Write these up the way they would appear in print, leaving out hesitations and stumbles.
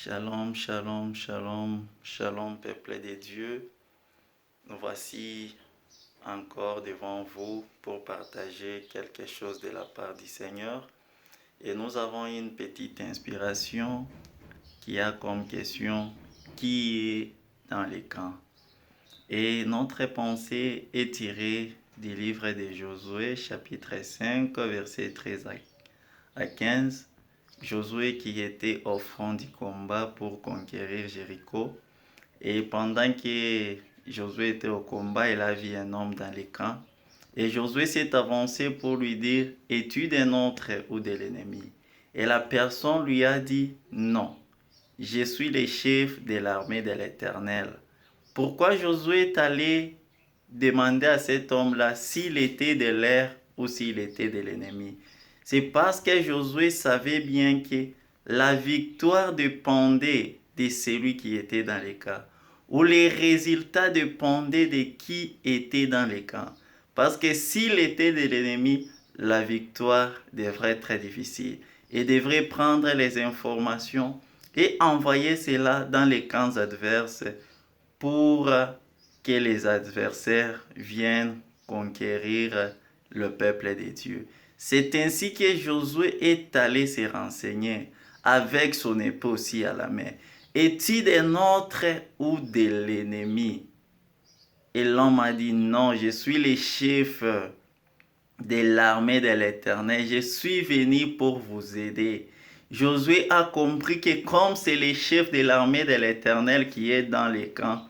Shalom, shalom, shalom, shalom, peuple de Dieu. Nous voici encore devant vous pour partager quelque chose de la part du Seigneur. Et nous avons une petite inspiration qui a comme question qui est dans les camps. Et notre pensée est tirée du livre de Josué, chapitre 5, versets 13 à 15. Josué qui était au front du combat pour conquérir Jéricho. Et pendant que Josué était au combat, il a vu un homme dans les camps. Et Josué s'est avancé pour lui dire, es-tu des nôtres ou de l'ennemi? Et la personne lui a dit, non, je suis le chef de l'armée de l'Éternel. Pourquoi Josué est allé demander à cet homme-là s'il était de l'air ou s'il était de l'ennemi? C'est parce que Josué savait bien que la victoire dépendait de celui qui était dans les camps, ou les résultats dépendaient de qui était dans les camps. Parce que s'il était de l'ennemi, la victoire devrait être difficile et devrait prendre les informations et envoyer cela dans les camps adverses pour que les adversaires viennent conquérir le peuple de Dieu. C'est ainsi que Josué est allé se renseigner avec son épée aussi à la main. Es-tu des nôtres ou de l'ennemi? Et l'homme a dit non, je suis le chef de l'armée de l'Éternel. Je suis venu pour vous aider. Josué a compris que comme c'est le chef de l'armée de l'Éternel qui est dans les camps,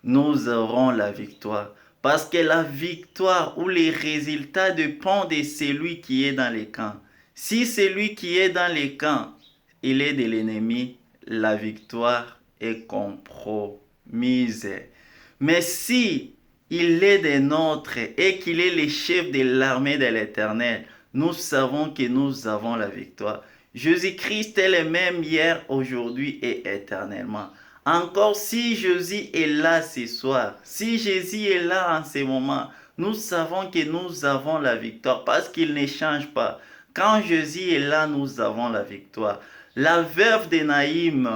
nous aurons la victoire. Parce que la victoire ou les résultats dépendent de celui qui est dans les camps. Si celui qui est dans les camps, il est de l'ennemi, la victoire est compromise. Mais si il est des nôtres et qu'il est le chef de l'armée de l'Éternel, nous savons que nous avons la victoire. Jésus-Christ est le même hier, aujourd'hui et éternellement. Encore si Jésus est là ce soir, si Jésus est là en ce moment, nous savons que nous avons la victoire parce qu'il ne change pas. Quand Jésus est là, nous avons la victoire. La veuve de Naïm,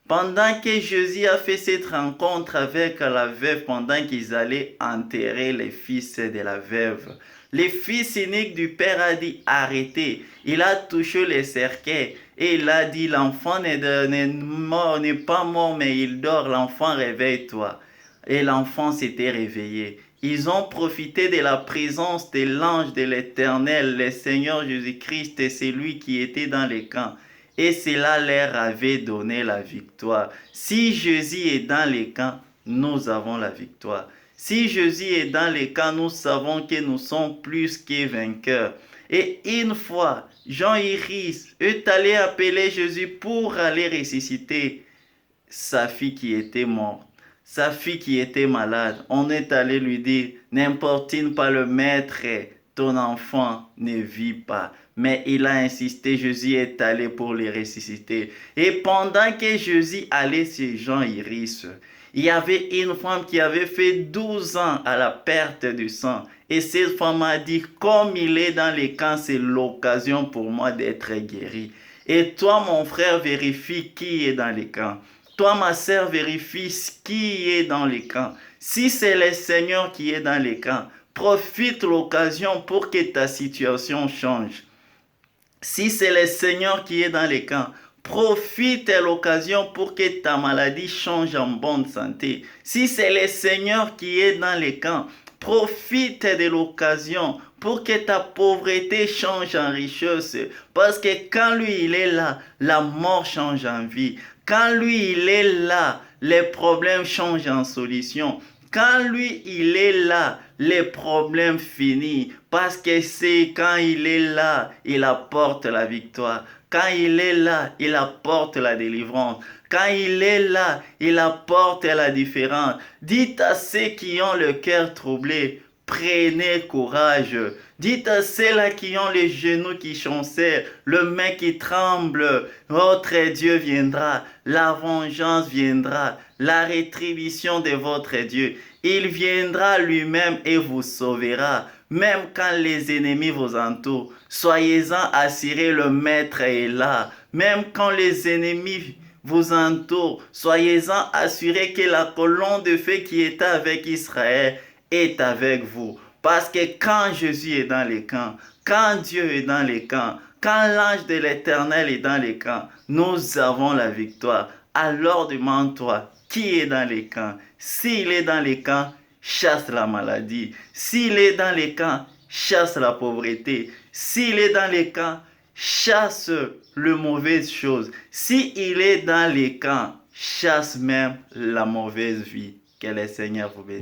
pendant que Jésus a fait cette rencontre avec la veuve, pendant qu'ils allaient enterrer les fils de la veuve, le fils unique du père a dit arrêtez. Il a touché le cercueil et il a dit l'enfant n'est pas mort mais il dort. L'enfant réveille-toi. Et l'enfant s'était réveillé. Ils ont profité de la présence de l'ange de l'Éternel, le Seigneur Jésus-Christ, et c'est lui qui était dans les camps. Et cela leur avait donné la victoire. Si Jésus est dans les camps, nous avons la victoire. Si Jésus est dans les camps, nous savons que nous sommes plus que vainqueurs. Et une fois, Jean Iris est allé appeler Jésus pour aller ressusciter sa fille qui était morte, sa fille qui était malade. On est allé lui dire, n'importune pas le maître, ton enfant ne vit pas. Mais il a insisté, Jésus est allé pour les ressusciter. Et pendant que Jésus allait chez Jean Iris, il y avait une femme qui avait fait 12 ans à la perte du sang. Et cette femme a dit, comme il est dans les camps, c'est l'occasion pour moi d'être guéri. Et toi, mon frère, vérifie qui est dans les camps. Toi, ma sœur, vérifie qui est dans les camps. Si c'est le Seigneur qui est dans les camps, profite l'occasion pour que ta situation change. Si c'est le Seigneur qui est dans les camps, profite de l'occasion pour que ta maladie change en bonne santé. Si c'est le Seigneur qui est dans les camps, profite de l'occasion pour que ta pauvreté change en richesse. Parce que quand lui il est là, la mort change en vie. Quand lui il est là, les problèmes changent en solution. Quand lui il est là, les problèmes finissent. Parce que c'est quand il est là, il apporte la victoire. Quand il est là, il apporte la délivrance. Quand il est là, il apporte la différence. Dites à ceux qui ont le cœur troublé, prenez courage. Dites à ceux-là qui ont les genoux qui chancellent, le main qui tremble, votre Dieu viendra, la vengeance viendra, la rétribution de votre Dieu. Il viendra lui-même et vous sauvera. Même quand les ennemis vous entourent, soyez-en assurés, le Maître est là. Même quand les ennemis vous entoure. Soyez-en assurés que la colonne de feu qui était avec Israël est avec vous. Parce que quand Jésus est dans les camps, quand Dieu est dans les camps, quand l'ange de l'Éternel est dans les camps, nous avons la victoire. Alors demande-toi, qui est dans les camps? S'il est dans les camps, chasse la maladie. S'il est dans les camps, chasse la pauvreté. S'il est dans les camps, chasse le mauvaise chose. S'il est dans les camps, chasse même la mauvaise vie. Que le Seigneur vous bénisse.